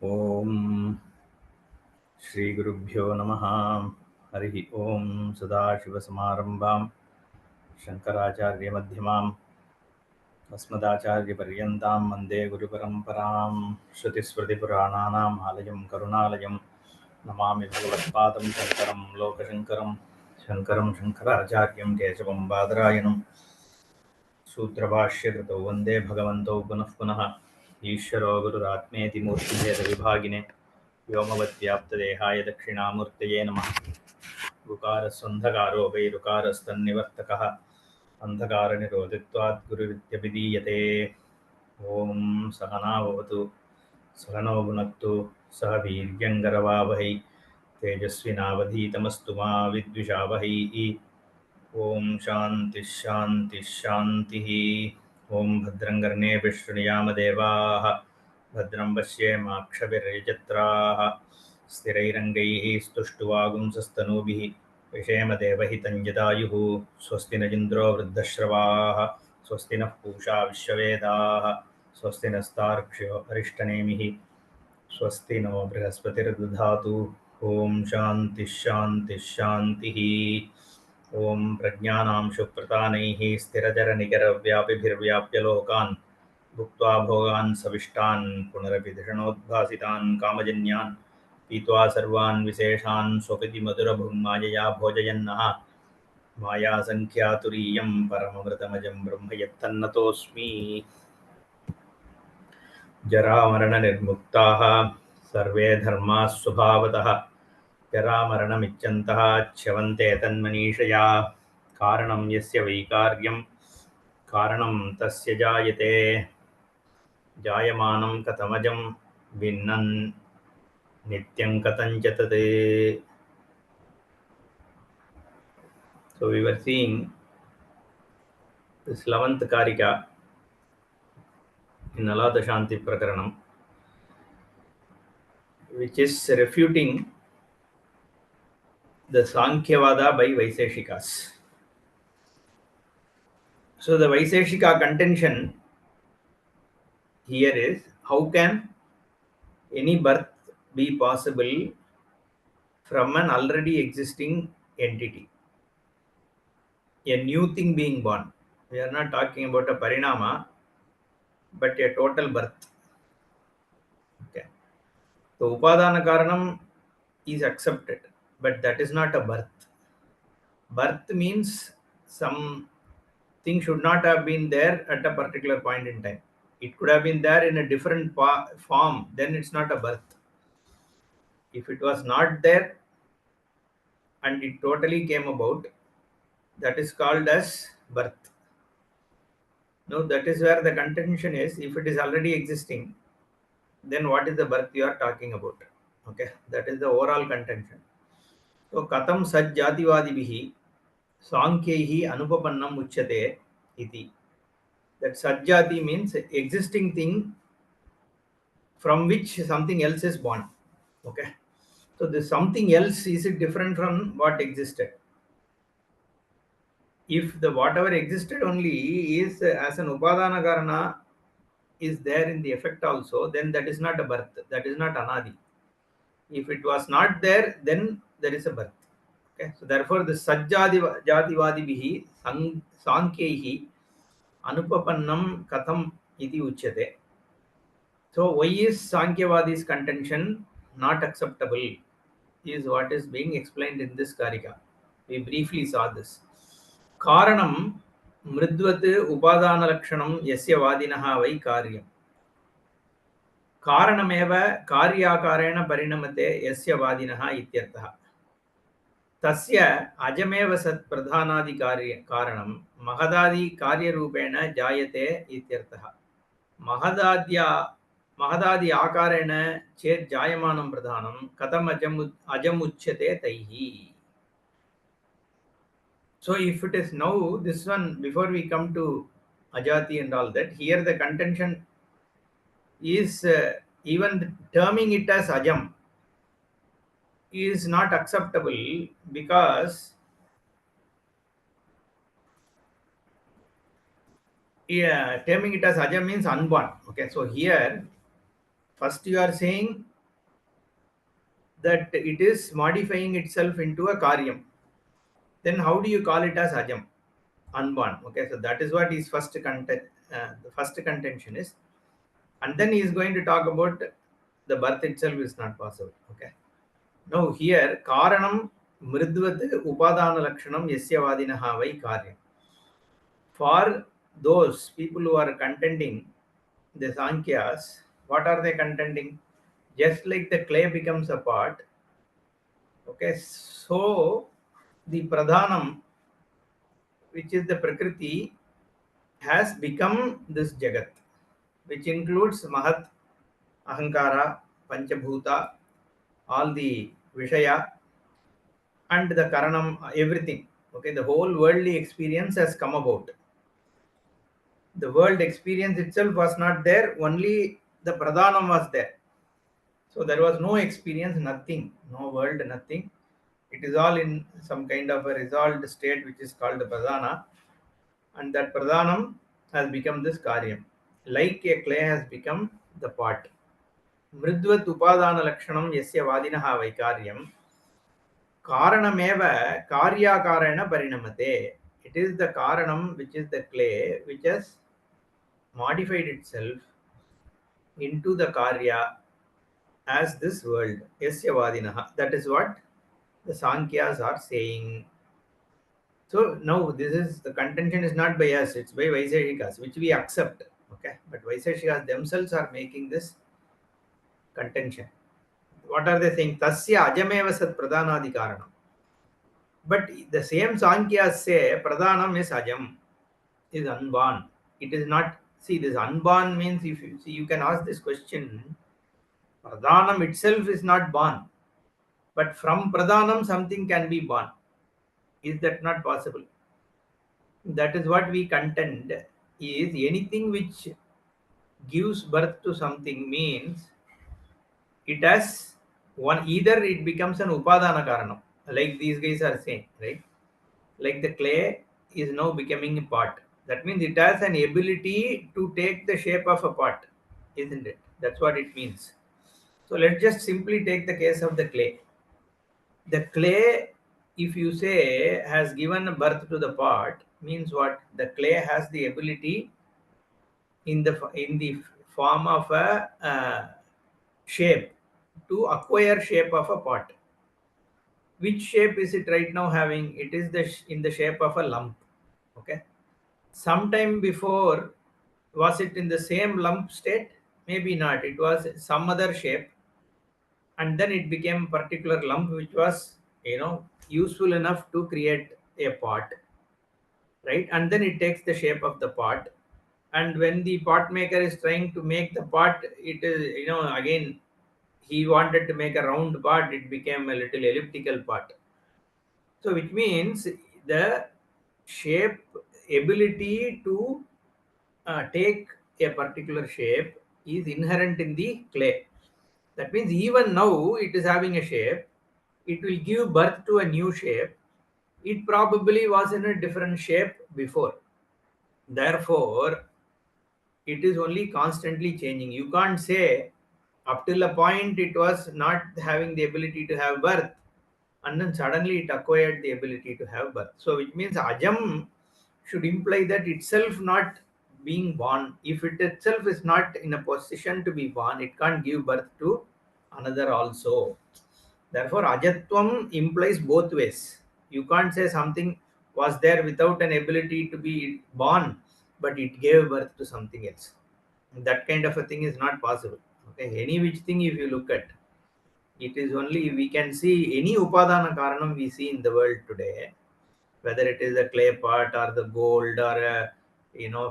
ओम श्री गुरुभ्यो नमः। हरि ओम सदाशिवसमारंभां शंकराचार्य मध्यमाम् अस्मदाचार्यपर्यन्तां वन्दे गुरुपरम्परां। श्रुतिस्मृतिपुराणानाम् आलयं करुणालयं नमामि भगवत्पादं शङ्करं लोकशङ्करं। शङ्करं शङ्कराचार्यं केशवं बादरायणं सूत्रभाष्यकृतौ वन्दे भगवन्तौ पुनः पुनः। ईश्वरो गुरुरात्मेति मूर्तिभेदविभागिने व्योमवद्व्याप्तदेहाय दक्षिणामूर्तये नमः। ऋकारस्वन्धकारो वै ऋकारस्तन्निवर्तकः अन्धकारनिरोधित्वात् गुरुरित्यभिधीयते। ॐ सहना भवतु सहनौ भुनक्तु सह वीर्यङ्करवावहै तेजस्विनावधीतमस्तु मा विद्विषावहै। ॐ शान्तिः शान्तिः शान्तिः। ॐ भद्रं कर्णेभिः शृणुयामदेवाः भद्रं पश्येमाक्षभिर्यजत्राः स्थिरैरङ्गैः स्तुष्टुवागुंसस्तनूभिः विषेमदेवहितं यदायुः। स्वस्ति न इन्द्रो वृद्धश्रवाः स्वस्ति नः पूषा विश्ववेदाः स्वस्ति नस्तार्क्ष्यो अरिष्टनेमिः स्वस्ति नो बृहस्पतिर्दधातु। ॐ शान्तिः शान्तिः शान्तिः। ॐ प्रज्ञानां शुप्रतानैः स्थिरचरनिकरव्यापिभिर्व्याप्य लोकान् भुक्त्वा भोगान् सविष्टान् पुनरपि धिषणोद्भासितान् कामजन्यान् पीत्वा सर्वान् विशेषान् स्वपिति मधुरभुङ्मायया भोजयन्नः मायासङ्ख्यातुरीयं परममृतमजं ब्रह्म यत्तन्नतोऽस्मि। जरामरणनिर्मुक्ताः सर्वे धर्माः स्वभावतः जरामरणमिच्छन्तः च्यवन्ते तन्मनीषया। कारणं यस्य वैकार्यं कारणं तस्य जायते जायमानं कथमजं भिन्नं नित्यं कथञ्च तत्। So we were seeing this 11th Karika in Alada Shanti Prakaranam, which is refuting the Sankhyavada by Vaiseshikas. So the Vaiseshika contention here is, how can any birth be possible from an already existing entity, a new thing being born? We are not talking about a parinama, but a total birth. Okay. So upadana karanam is accepted, but that is not a birth. Birth means something should not have been there at a particular point in time. It could have been there in a different form, then it's not a birth. If it was not there and it totally came about, that is called as birth. Now that is where the contention is. If it is already existing, then what is the birth you are talking about? Okay, that is the overall contention. So katam sajjativadibihi sankhyehi anupapannam uchyate iti. That sajjati means existing thing from which something else is born. Okay, so this something else, is it different from what existed? If the whatever existed only is as an upadana karana is there in the effect also, then that is not a birth, that is not anadi. If it was not there, then there is a birth. Okay, so therefore the sajjativadibihi sankhyehi anupapannam katham iti uchyate. So why is Sankhya's contention not acceptable is what is being explained in this Karika. We briefly saw this. Karanam mridvat upadana lakshanam yasya vadinaha vai karyam. Karanameva karyakarena parinamate yasya vadinaha ityartha. Tasya ajameva sat pradhanadi karanam mahadadi karyarupena jayate ityartha. महदादि आकारेण चेत् जायमानं प्रधानं कथम अजमुच्यते तैहि. So if it is now this one, before we come to ajati and all that, here the contention is even terming it as ajam is not acceptable, because terming it as ajam means unborn. Okay, so here first you are saying that it is modifying itself into a karyam, then how do you call it as ajam? Unborn. Okay, so that is what his the first contention is. And then he is going to talk about the birth itself is not possible. Okay. Now here, karanam mridvat upadana lakshanam yasya vadinaha vai karyam. For those people who are contending the Sankhyas, what are they contending? Just like the clay becomes a pot, okay, so the pradhanam, which is the prakriti, has become this jagat, which includes mahat, ahankara, panchabhuta, all the vishaya, and the karanam, everything. Okay, the whole worldly experience has come about. The world experience itself was not there, only the pradhanam was there. So there was no experience, nothing, no world, nothing. It is all in some kind of a resolved state which is called the pradhana, and that pradhanam has become this karyam. Like a clay has become the pot. Mridvat upadana lakshanam yasya vadinaha vaikaryam karanameva karyakarana parinamate. It is the karanam, which is the clay, which has modified itself into the karya as this world. Yasya vadinaha. That is what the Sankyas are saying. So now this is the contention is not by us, it's by Vaiseshikas, which we accept. Okay. But Vaiseshikas themselves are making this contention. What are they saying? Tasya ajameva sat pradhanadi karanam. But the same Sankyas say pradhanam is ajam, is unborn. It is not. See, this unborn means, if you see, you can ask this question. Pradhanam itself is not born, but from pradhanam something can be born. Is that not possible? That is what we contend, is anything which gives birth to something means it has one, either it becomes an upadana karanam, like these guys are saying, right? Like the clay is now becoming a pot. That means it has an ability to take the shape of a pot, isn't it? That's what it means. So let's just simply take the case of the clay. The clay, if you say, has given birth to the pot, means what? The clay has the ability in the form of a shape to acquire shape of a pot. Which shape is it right now having? It is in the shape of a lump. Okay. Sometime before, was it in the same lump state? Maybe not. It was some other shape, and then it became particular lump which was, useful enough to create a pot, right? And then it takes the shape of the pot, and when the pot maker is trying to make the pot, it is, again, he wanted to make a round pot, it became a little elliptical pot. So which means the shape ability to take a particular shape is inherent in the clay. That means even now it is having a shape, it will give birth to a new shape. It probably was in a different shape before. Therefore, it is only constantly changing. You can't say up till a point it was not having the ability to have birth, and then suddenly it acquired the ability to have birth. So which means ajam should imply that itself not being born. If it itself is not in a position to be born, it can't give birth to another also. Therefore, ajatvam implies both ways. You can't say something was there without an ability to be born, but it gave birth to something else. That kind of a thing is not possible. Okay, any which thing, if you look at, it is only we can see any upadana karanam we see in the world today, whether it is a clay pot or the gold or a,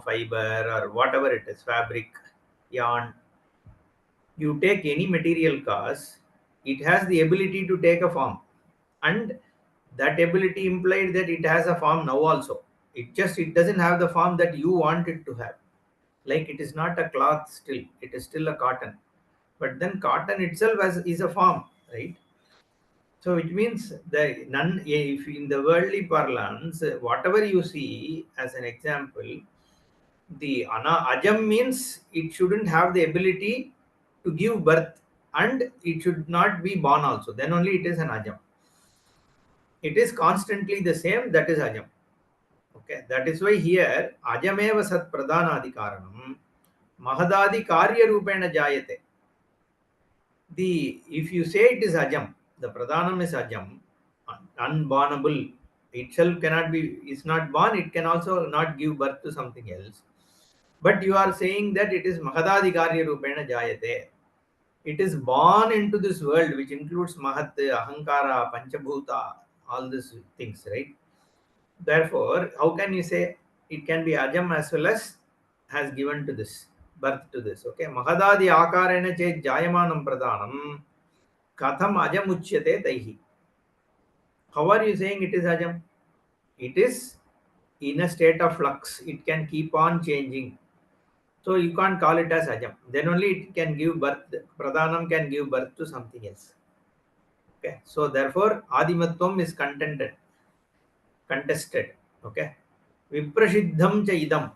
fiber or whatever it is, fabric, yarn. You take any material cause, it has the ability to take a form, and that ability implied that it has a form now also. It doesn't have the form that you want it to have. Like it is not a cloth still, it is still a cotton, but then cotton itself is a form, right? So which means the none, if in the worldly parlance, whatever you see as an example, the ajam means it shouldn't have the ability to give birth. and it should not be born also. Then only it is an ajam. It is constantly the same, that is ajam. Okay, that is why here ajameva sat pradhanadi karanam mahadadi karya rupena jayate. The if you say it is ajam, the pradhanam is ajam, unbornable, itself cannot be, is not born, it can also not give birth to something else. But you are saying that it is mahadadi karya rupena jayate. It is born into this world, which includes mahat, ahankara, panchabhuta, all these things, right? Therefore, how can you say it can be ajam as well as has given to this, birth to this? Okay, mahadadi akarena chet jayamanam pradhanam katham ajam uchyate taihi. How are you saying it is ajam? It is in a state of flux. It can keep on changing. So you can't call it as ajam. Then only it can give birth. Pradhanam can give birth to something else. Okay. So therefore, adimatvam is contested. Okay. Viprashiddham cha idam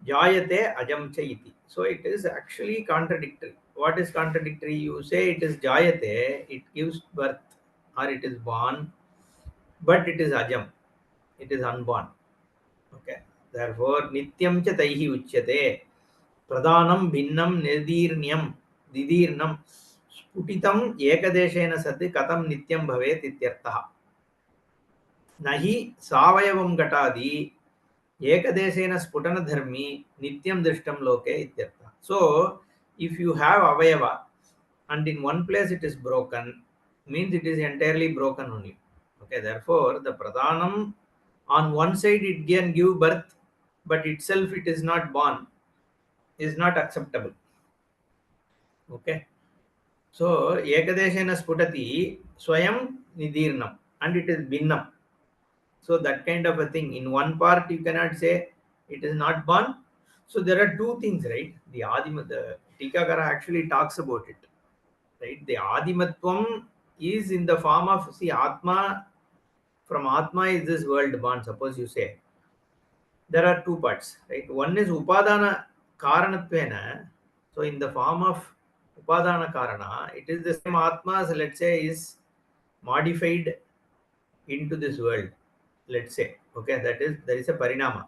jayate ajam cha iti. So it is actually contradictory. What is contradictory? You say it is jayate, it gives birth or it is born, but it is ajam. It is unborn. Okay. Therefore, nityam cha taihi uchyate. Pradhanam bhinnam nirdirnyam didirnam sputitam ekadeshena sat katam nityam bhavet ityartah. Nahi savayavam gatadi ekadeshena sputana dharmi nityam drishtam loke ityartah. So, if you have avayava and in one place it is broken, means it is entirely broken only. Okay, therefore the pradhanam on one side it can give birth, but itself it is not born, is not acceptable. Okay. So, ekadeshena sputati swayam nidirnam and it is bhinnam. So, that kind of a thing. In one part, you cannot say it is not born. So, there are two things, right? The Tikakara actually talks about it, right? The Adimatvam is in the form of, see, Atma, from Atma is this world born, suppose you say. There are two parts, right? One is Upadana Karanatvena. So, in the form of Upadana Karana, it is the same Atma, so let's say, is modified into this world. Let's say, okay, that is, there is a Parinama.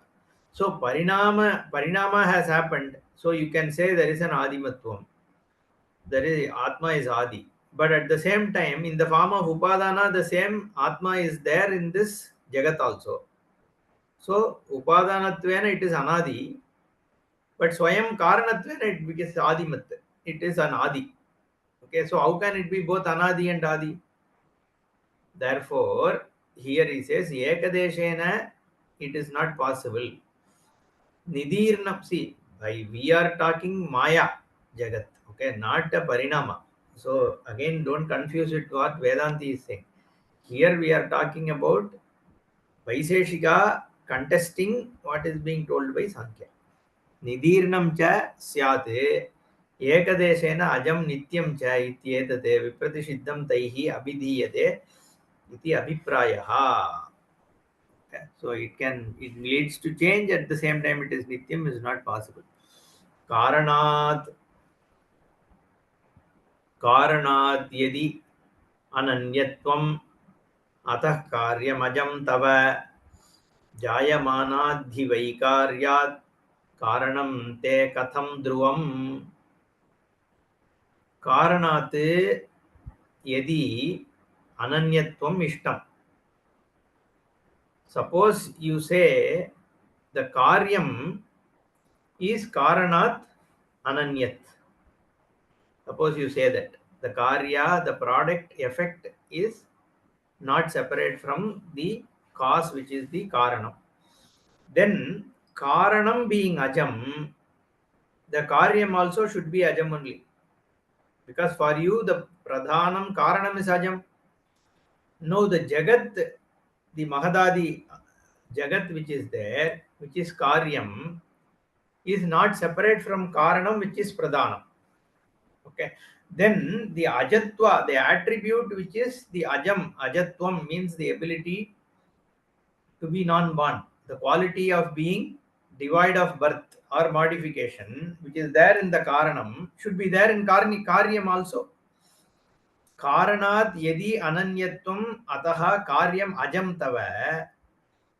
So, Parinama has happened. So, you can say there is an Adimatvam. There is Atma is Adi. But at the same time, in the form of Upadana, the same Atma is there in this Jagat also. So, Upadanatvena it is Anadi, but Swayam Karanatvena it becomes Adimat. It is an Adi. Okay, so how can it be both Anadi and Adi? Therefore, here he says, Ekadeshena, it is not possible. Nidirnam, see, we are talking Maya Jagat, okay, not a Parinama. So, again, don't confuse it what Vedanti is saying. Here we are talking about Vaiseshika contesting what is being told by Sankhya. Nidirnam cha syate ekadeshena ajam nityam cha ityetate vipratishiddham taihi abhidhiyate iti abhiprayaha. Okay. So it leads to change, at the same time it is nityam is not possible. Karanat yadi ananyatvam atah karyamajam tava जायमानाद्धि कारणं ते कथं ध्रुवम्. कारणात् यदि अनन्यत्वम् इष्टम्. Suppose you say the karyam is karanat ananyat. Suppose you say that the karya, the product effect is not separate from the cause, which is the karanam. Then karanam being ajam, the karyam also should be ajam only. Because for you the pradhanam karanam is ajam. No, the jagat, the mahadadi jagat which is there, which is karyam, is not separate from karanam, which is pradhanam. Okay. Then the ajatva, the attribute which is the ajatvam means the ability to be non-born, the quality of being devoid of birth or modification which is there in the karanam should be there in karyam also. Karanat yadi ananyatvam ataha karyam ajam tava.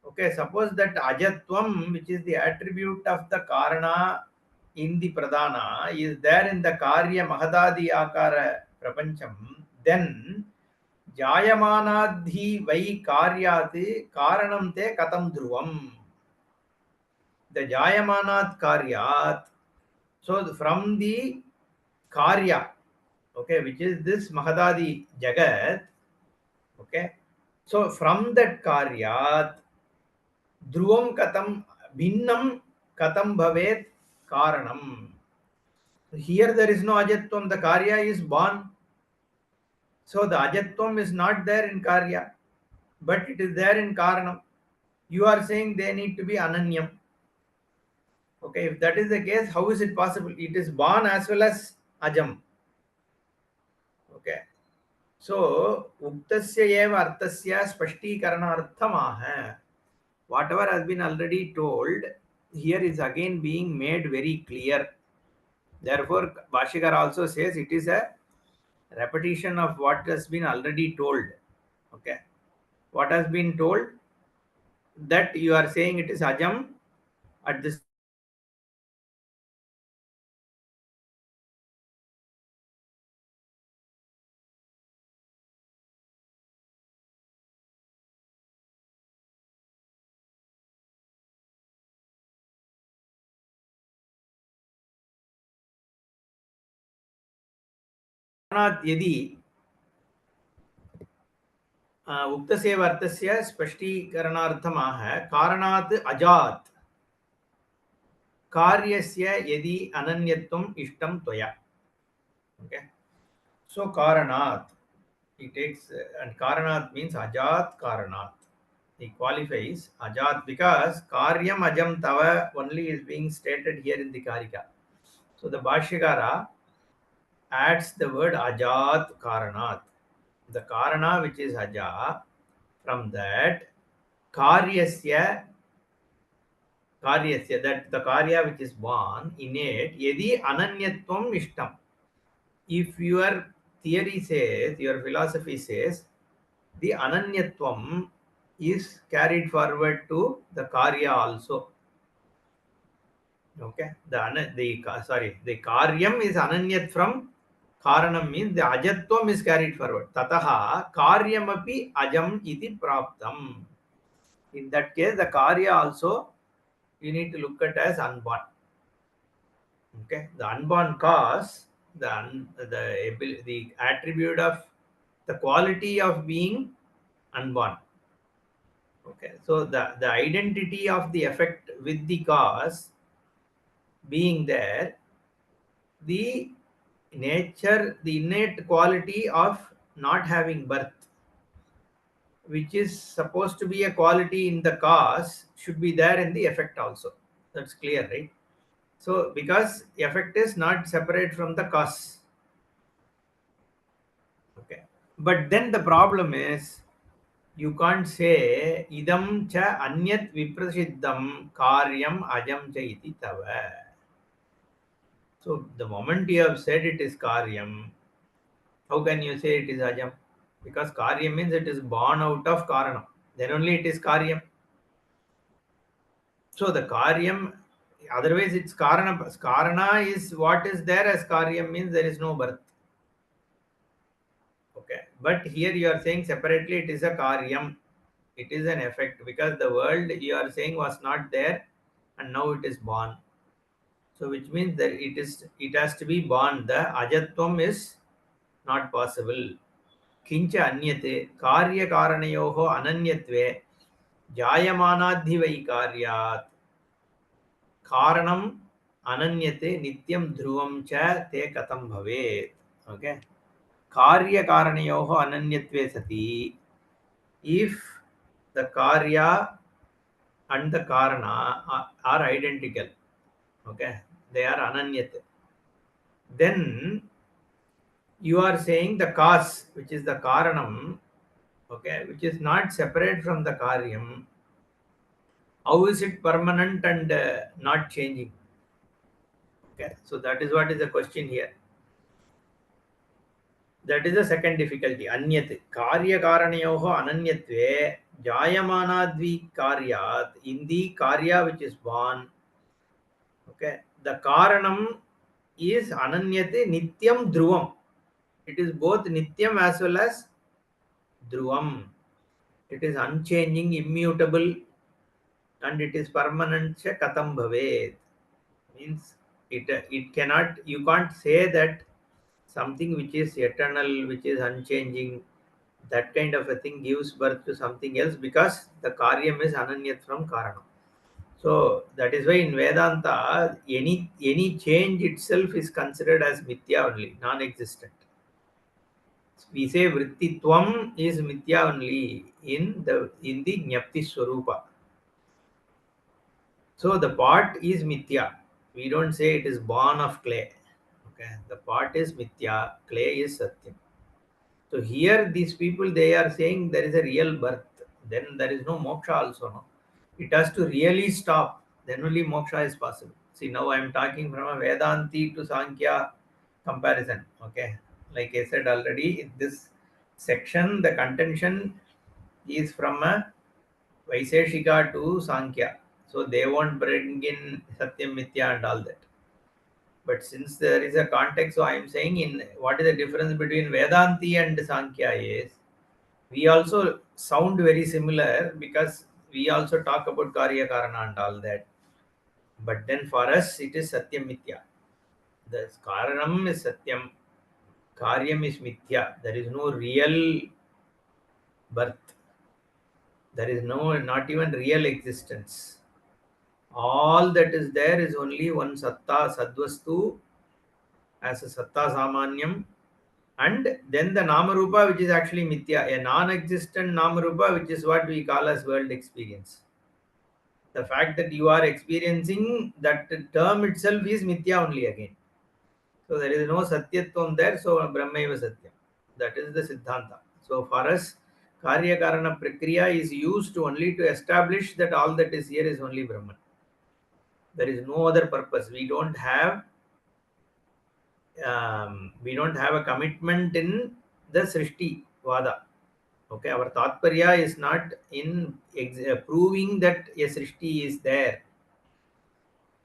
Okay, suppose that ajatvam, which is the attribute of the karana in the pradhana, is there in the karya mahadadi akara prapancham, then jayamanadhi vai karyati karanam te katam dhruvam. The jayamanat karyat, so from the karya, okay, which is this mahadadi jagat, okay, so from that karyat ध्रुवं कथम भिन्नं कथम भवेत् कारणम. Here there is no ajatvam, the karya is born, so the ajatvam is not there in karya, but it is there in karanam. You are saying they need to be ananyam. Okay, if that is the case, how is it possible? It is born as well as ajam. Okay, so uktasya eva arthasya spashtikaranaarthamaah. Whatever has been already told here is again being made very clear. Therefore, Bhashikar also says it is a repetition of what has been already told. Okay, what has been told, that you are saying it is ajam at this यदि उक्तस्य अर्थस्य स्पष्टीकरणार्थमाह कारणात् अजात् कार्यस्य यदि अनन्यत्वम् इष्टं त्वया. Okay, so karanat, he takes and karanat means ajat karanat. He qualifies ajat because karyam ajam tava only is being stated here in the karika. So the Bhashyakara adds the word ajat karanat. The karana which is aja, from that karyasya, that the karya which is born innate yadi ananyatvam ishtam. If your theory says, your philosophy says, the ananyatvam is carried forward to the karya also. Okay, the karyam is ananyat from karanam, means the ajatvam is carried forward. Tataha karyamapi ajam iti praptam. In that case, the karya also you need to look at as unborn. Okay, the unborn cause, the attribute of the quality of being unborn. Okay, so the identity of the effect with the cause being there, the nature, the innate quality of not having birth, which is supposed to be a quality in the cause, should be there in the effect also. That's clear, right? So because effect is not separate from the cause. Okay, but then the problem is you can't say idam cha anyat viprasiddham karyam ajam cha iti tava. So the moment you have said it is karyam, how can you say it is ajam? Because karyam means it is born out of karanam. Then only it is karyam. So the karyam, otherwise it's karana. Karana is what is there as karyam, means there is no birth. Okay, but here you are saying separately it is a karyam. It is an effect because the world you are saying was not there and now it is born. So which means that it has to be born. The ajatvam is not possible. किंच अन्यते कार्यकारणयोः अनन्यत्वे जायमानाद्धि वै कार्यात् कारणम् अनन्यते नित्यं ध्रुवं च ते कथं भवेत्. Okay, कार्यकारणयोः अनन्यत्वे सति, if the karya and the karana are identical, okay, they are ananyat, then you are saying the cause, which is the karanam, okay, which is not separate from the karyam, how is it permanent and not changing? Okay, so that is what is the question here. That is the second difficulty. Anyat karya karanayoho ananyatve jayamanadvi karyat, in the karya which is born. Okay, the karanam is ananyate nityam dhruvam. It is both nityam as well as dhruvam. It is unchanging, immutable, and it is permanent. Cha katam bhavet, means it cannot, you can't say that something which is eternal, which is unchanging, that kind of a thing gives birth to something else, because the karyam is ananyat from karanam. So that is why in Vedanta, any change itself is considered as mithya only, non-existent. We say vrittitvam is mithya only in the jnapti swarupa. So the pot is mithya. We don't say it is born of clay. Okay, the pot is mithya, clay is satyam. So here these people, they are saying there is a real birth. Then there is no moksha also. No, it has to really stop. Then only moksha is possible. See, now I am talking from a Vedanti to Sankhya comparison. Okay, like I said already, in this section the contention is from a Vaiseshika to Sankhya. So they won't bring in Satyam Mithya and all that. But since there is a context, so I am saying, in what is the difference between Vedanti and Sankhya is, we also sound very similar because we also talk about Karya Karana and all that. But then for us it is Satyam Mithya. The Karanam is Satyam, Karyam is Mithya. There is no real birth. There is no, not even real existence. All that is there is only one Satta, Sadvastu, as a Satta Samanyam, and then the Namarupa, which is actually Mithya, a non existent Namarupa, which is what we call as world experience. The fact that you are experiencing that term itself is Mithya only again. So there is no Satyatvam there, so Brahmaiva Satyam. That is the Siddhanta. So for us, Karya Karana Prakriya is used only to establish that all that is here is only Brahman. There is no other purpose. We don't have a commitment in the Srishti Vada. Okay, our Tatparya is not in proving that a Srishti is there.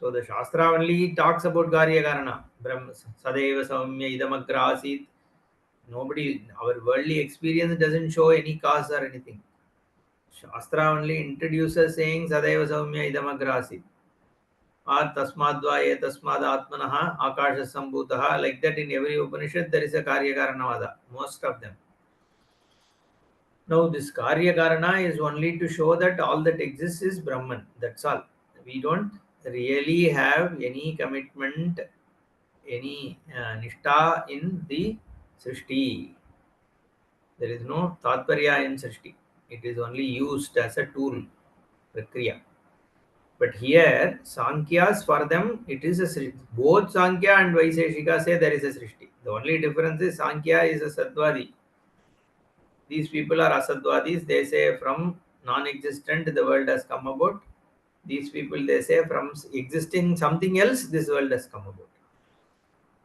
So the Shastra only talks about Karya Karana. Brahma Sadeva Saumya Idamagra Asit. Nobody, our worldly experience doesn't show any cause or anything. Shastra only introduces saying Sadeva Saumya Idamagra Asit. Or Tasmadva Ye Tasmad Atmanaha Akasha Sambhutaha. Like that in every Upanishad there is a Karya Karana Vada. Most of them. Now, this Karya Karana is only to show that all that exists is Brahman. That's all. We don't really have any commitment, any nishtha in the Srishti. There is no Tatparya in Srishti. It is only used as a tool, Prakriya. But here, Sankhyas, for them, it is a Srishti. Both Sankhya and Vaiseshika say there is a Srishti. The only difference is Sankhya is a Sattvaadi. These people are asadvadis. They say from non-existent the world has come about. These people, they say from existing something else this world has come about.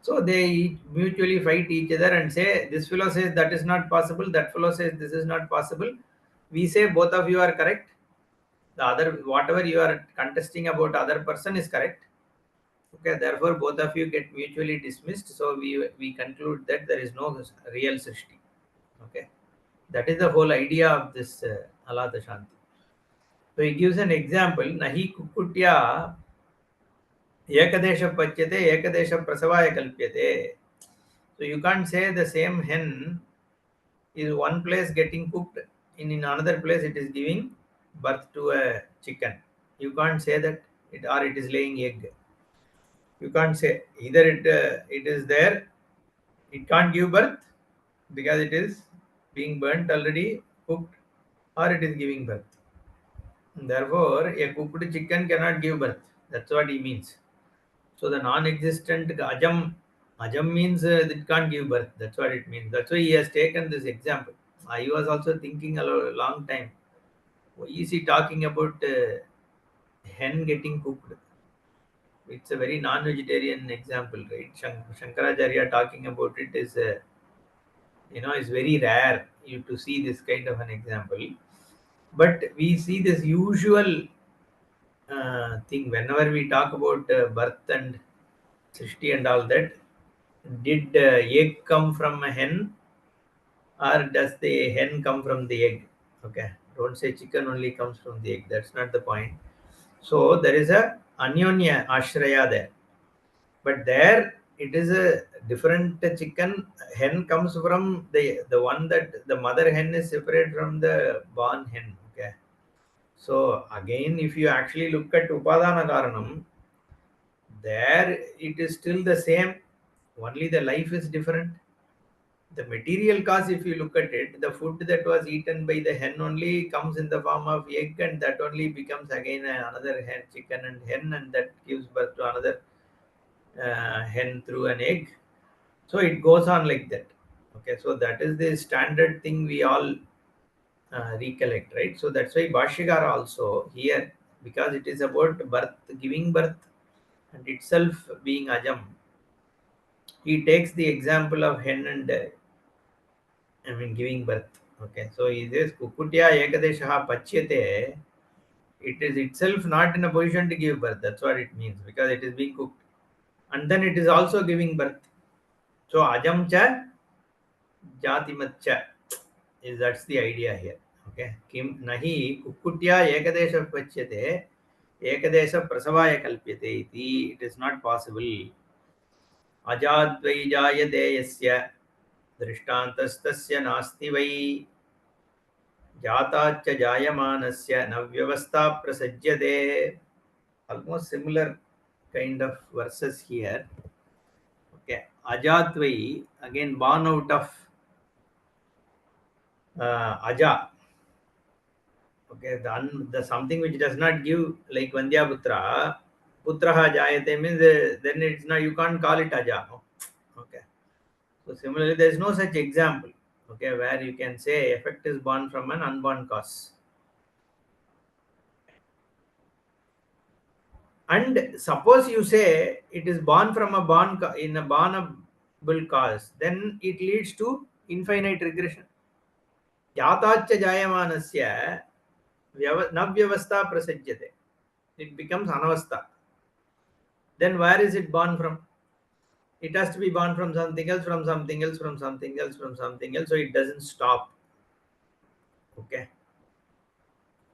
So they mutually fight each other and say this fellow says that is not possible, that fellow says this is not possible. We say both of you are correct. The other, whatever you are contesting about other person is correct. Okay, therefore both of you get mutually dismissed. So we conclude that there is no real Srishti. Okay. That is the whole idea of this Alata Shanti. So he gives an example. Nahi kukutya ekadesha pachyate ekadesha prasavaya kalpyate. So you can't say the same hen is one place getting cooked, in another place it is giving birth to a chicken. You can't say that it is laying egg. You can't say either it is there, it can't give birth because it is being burnt already, cooked, or it is giving birth. Therefore, a cooked chicken cannot give birth. That's what he means. So the non-existent ajam means it can't give birth. That's what it means. That's why he has taken this example. I was also thinking a long time. Why is he talking about hen getting cooked? It's a very non-vegetarian example, right? Shankaracharya talking about it is, is very rare you to see this kind of an example. But we see this usual thing whenever we talk about birth and Srishti and all that. Did egg come from a hen, or does the hen come from the egg? Okay, don't say chicken only comes from the egg. That's not the point. So there is a anyonya ashraya there, but there it is a different chicken. Hen comes from the one that the mother hen is separate from the born hen. Okay, so again, if you actually look at upadana karanam, there it is still the same. Only the life is different. The material cause, if you look at it, the food that was eaten by the hen only comes in the form of egg, and that only becomes again another hen, chicken and hen, and that gives birth to another hen through an egg. So it goes on like that. Okay, so that is the standard thing we all recollect, right? So that's why Bhashyakara also here, because it is about birth, giving birth, and itself being ajam, he takes the example of hen and giving birth. Okay, so he says Kukutya Ekadeshaha Pachyate, it is itself not in a position to give birth. That's what it means, because it is being cooked. And then it is also giving birth. So Ajam cha Jatimat cha, is that's the idea here. Okay. Kim nahi Kukutya Ekadesha Pachyate Ekadesha Prasavaya Kalpyate iti, it is not possible. Ajadvaijayate yasya दृष्टान्तस्तस्य नास्ति वै जाताच्च जायमानस्य न व्यवस्था प्रसज्यते. Almost similar kind of verses here. Okay, ajatvai, again born out of aja. Okay, the something which does not give, like vandya putra, putraha jayate means then it's not, you can't call it aja. Okay, so similarly there is no such example. Okay, where you can say effect is born from an unborn cause. And suppose you say it is born from a in a bornable cause, then it leads to infinite regression. Jatacha jayamanasya navyavastha prasajyate. It becomes anavastha. Then where is it born from? It has to be born from something else, from something else, from something else, from something else. So it doesn't stop. Okay.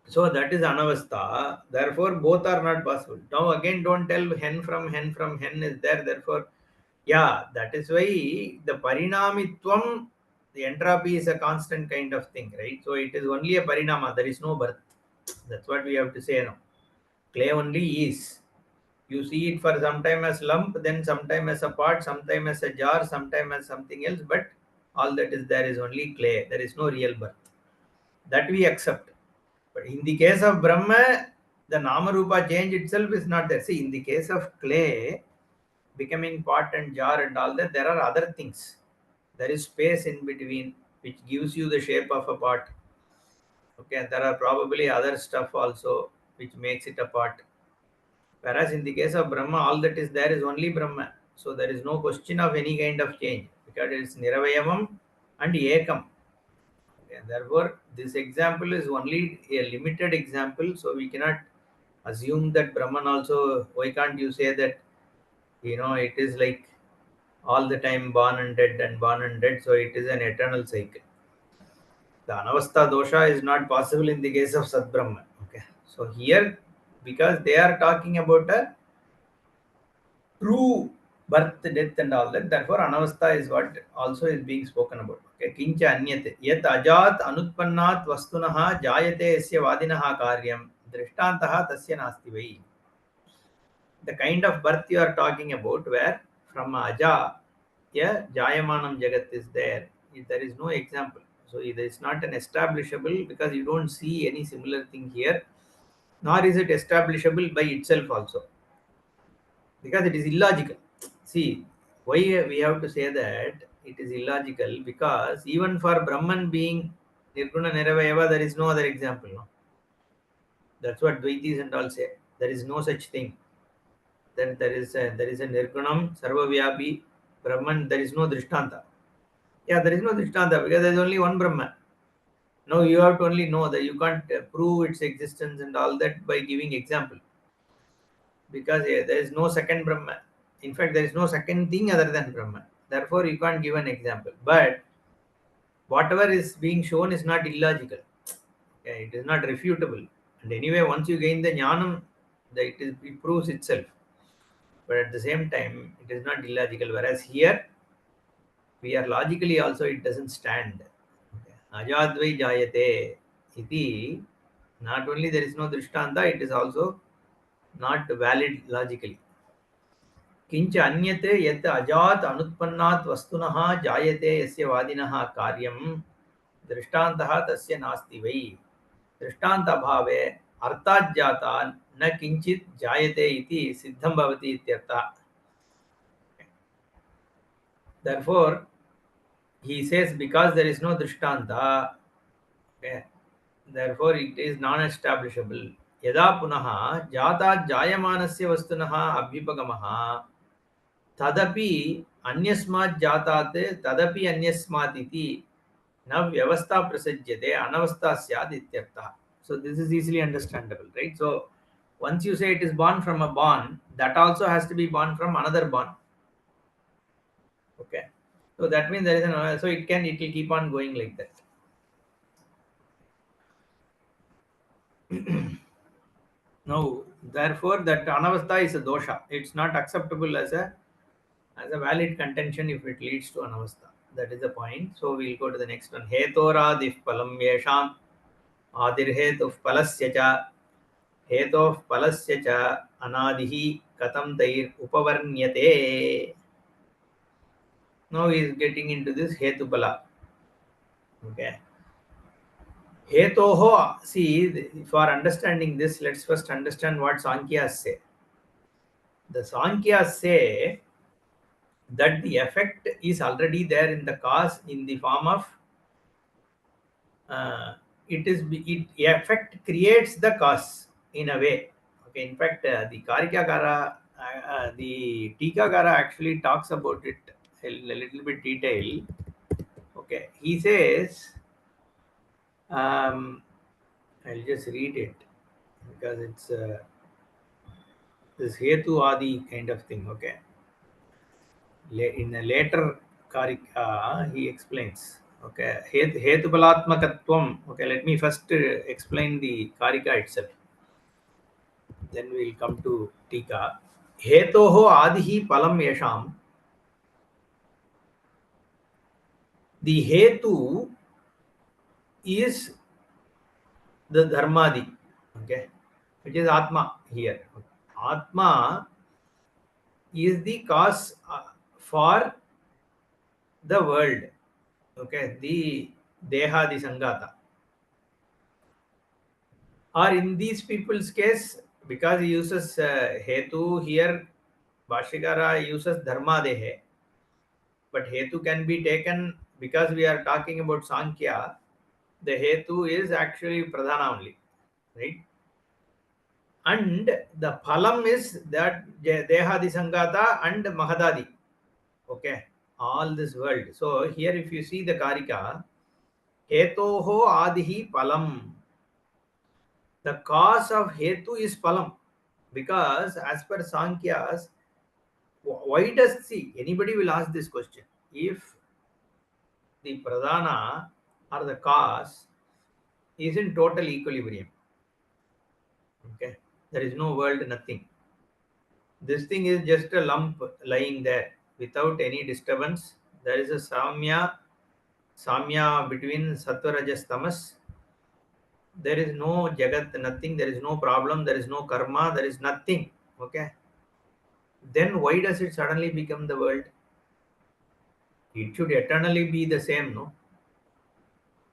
So that is anavastha. Therefore, both are not possible. Now again, don't tell hen from hen is there. Therefore, yeah, that is why the parinamitvam, the entropy is a constant kind of thing, right? So it is only a parinama. There is no birth. That's what we have to say now. Clay only is. You see it for some time as lump, then sometime as a part, sometime as a jar, sometime as something else. But all that is there is only clay. There is no real birth. That we accept. But in the case of Brahma, the Nama Rupa change itself is not there. See, in the case of clay, becoming pot and jar and all that, there are other things. There is space in between which gives you the shape of a pot. Okay, there are probably other stuff also which makes it a pot. Whereas in the case of Brahma, all that is there is only Brahma. So there is no question of any kind of change because it is Niravayavam and Ekam. And therefore, this example is only a limited example, so we cannot assume that Brahman also. Why can't you say that it is like all the time born and dead and born and dead, so it is an eternal cycle. The Anavastha dosha is not possible in the case of Sadbrahma. Okay, so here because they are talking about a true birth, death, and all that. Therefore, anavastha is what also is being spoken about. Okay, kincha anyate yat ajat anutpannat vastunaha jayate asya vadinaha karyam drishtantaha tasya nasti vai. The kind of birth you are talking about, where from aja, yeah, jayamanam jagat is there. There is no example. So it is not an establishable because you don't see any similar thing here, nor is it establishable by itself also because it is illogical. See, why we have to say that it is illogical? Because even for Brahman being Nirguna Niravayava, there is no other example. No? That's what Dvaitis and all say. There is no such thing. then there is a Nirgunam, Sarvavyapi, Brahman, there is no Drishtanta. Yeah, there is no Drishtanta because there is only one Brahman. Now you have to only know that you can't prove its existence and all that by giving example, because there is no second Brahman. In fact, there is no second thing other than Brahman. Therefore, you can't give an example. But whatever is being shown is not illogical. Okay, it is not refutable. And anyway, once you gain the jnanam, it proves itself. But at the same time, it is not illogical. Whereas here, we are logically also, it doesn't stand. Ajadvai jayate iti. Not only there is no drishtanta, it is also not valid logically. किंच अन्यते यत् अजात अनुत्पन्नात् वस्तुनः जायते यस्य वादिनः कार्यं दृष्टान्तः तस्य नास्ति वै दृष्टान्त अभावे अर्थात् जाता न किंचित् जायते इति सिद्धं भवति इत्यर्थः. Therefore he says, because there is no drishtanta, okay, therefore it is non-establishable. यदा पुनः जातात् जायमानस्य वस्तुनः अभ्युपगमः तदपि अन्यस्मात् जातात् तदपि अन्यस्मात् इति न व्यवस्था प्रसज्यते अनवस्था स्यात् इत्यर्थः. So this is easily understandable, right? So once you say it is born from a born, that also has to be born from another born. Okay, so that means there is an, so it will keep on going like that. Now therefore that anavastha is a dosha. It's not acceptable as a valid contention if it leads to anavastha. That is the point. So we'll go to the next one. Hetoradif palam yesham adirhetuf palasya cha hetof palasya cha anadihi katam tair upavarnyate. Now he is getting into this hetupala. Okay. Hetoho, see, for understanding this, let's first understand what Sankhya say. The Sankhya say that the effect is already there in the cause in the form of effect creates the cause in a way. Okay, in fact, the Karikakara, the Tikakara actually talks about it a little bit detail. Okay, he says, I'll just read it because it's this Hetu Adi kind of thing. Okay, in a later Karika, he explains. Okay, Hetupalatmakatvam. Okay, let me first explain the Karika itself. Then we'll come to Tika. Hetoho Adihi Palam Yesham. The Hetu is the Dharmadi. Okay, which is Atma here. Atma is the cause for the world. Okay, the Deha, the Sangata. Or in these people's case, because he uses Hetu here, Bhashyakara uses Dharma Dehe. But Hetu can be taken, because we are talking about Sankhya, the Hetu is actually Pradhana only, right? And the Phalam is that Dehadi Sangata and Mahadadi. Okay, all this world. So here if you see the Karika, Hetoho Adihi Palam. The cause of Hetu is Palam. Because as per Sankhyas, why does, see, anybody will ask this question. If the Pradhana or the cause is in total equilibrium, okay, there is no world, nothing. This thing is just a lump lying there without any disturbance. There is a samya between sattva, rajas, tamas. There is no jagat, nothing. There is no problem. There is no karma. There is nothing. Okay. Then why does it suddenly become the world? It should eternally be the same, no?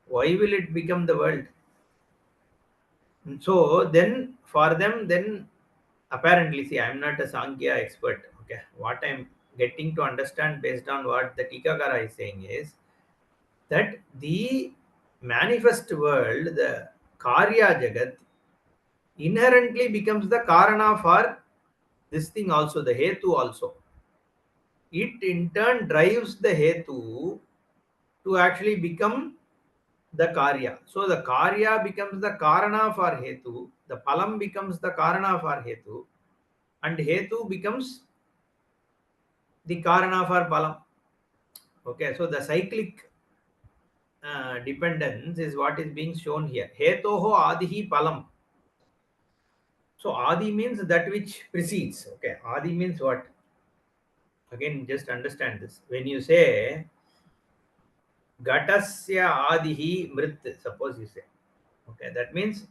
Why will it become the world? So then for them, then apparently, see, I am not a Sankhya expert. Okay, what I am getting to understand based on what the Tikakara is saying is that the manifest world, the Karya Jagat, inherently becomes the Karana for this thing also, the hetu also, it in turn drives the hetu to actually become the karya. So the karya becomes the karana for hetu, the phalam becomes the karana for hetu, and hetu becomes the karana for phalam. Okay, so the cyclic dependence is what is being shown here. Hetoho adihi palam. So adi means that which precedes. Okay, adi means what? Again, just understand this. When you say gatasya adihi mrit, suppose you say, okay, that means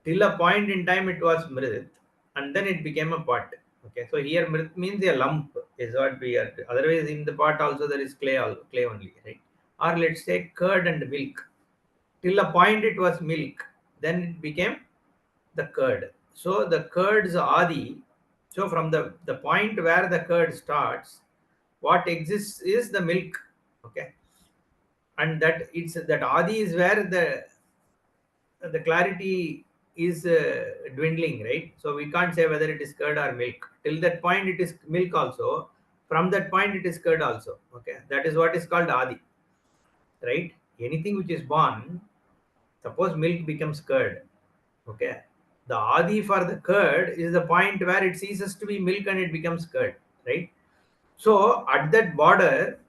till a point in time it was mrit and then it became a pot. Okay, so here mrit means a lump is what we are. Otherwise, in the pot also there is clay, clay only, right? Or let's say curd and milk. Till a point it was milk, then it became the curd. So the curd's adi. So from the point where the curd starts, what exists is the milk. Okay, and that it's that adi is where the clarity is dwindling, right? So we can't say whether it is curd or milk. Till that point it is milk also. From that point it is curd also. Okay, that is what is called adi, right? Anything which is born, suppose milk becomes curd. Okay, the adi for the curd is the point where it ceases to be milk and it becomes curd, right? So at that border,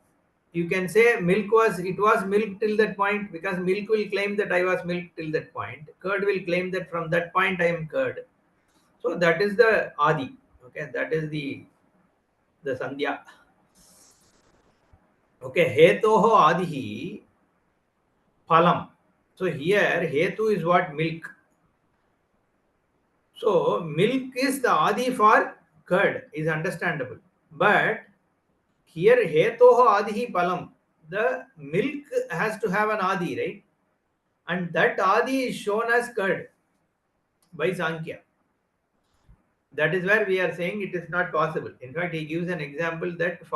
you can say it was milk till that point, because milk will claim that I was milk till that point. Curd will claim that from that point I am curd. So that is the adi. Okay, that is the sandhya. Okay, hetoho adihi phalam. So here hetu is what? Milk. So milk is the adi for curd, is understandable. But here hetoho adihi palam, the milk has to have an adi, right? And that adi is shown as curd by Sankhya. That is where we are saying it is not possible. In fact, he gives an example that the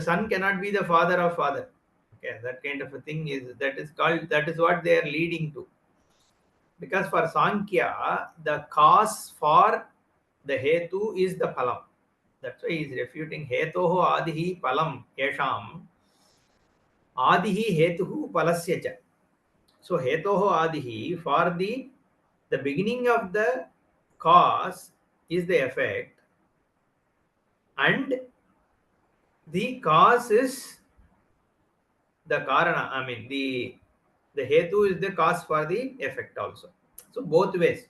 son cannot be the father of father. Okay, that kind of a thing that is what they are leading to. Because for Sankhya, the cause for the hetu is the phalam. That's why he is refuting hetoho adihi palam yesham adihi hetuhu palasya cha. So hetoho adihi, for the beginning of the cause is the effect, and the cause is the karana. I mean the hetu is the cause for the effect also. So both ways.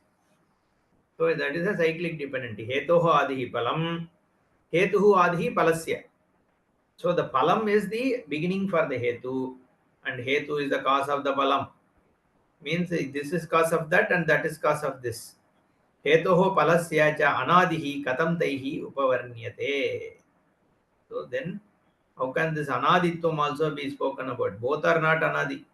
So that is a cyclic dependency. Hetoho adihi palam, hetuhu adihi palasya. So the palam is the beginning for the hetu, and hetu is the cause of the palam. Means this is cause of that and that is cause of this. Hetoho palasya cha anadihi katam taihi upavarnyate. So then how can this anaditvam also be spoken about? Both are not anadi,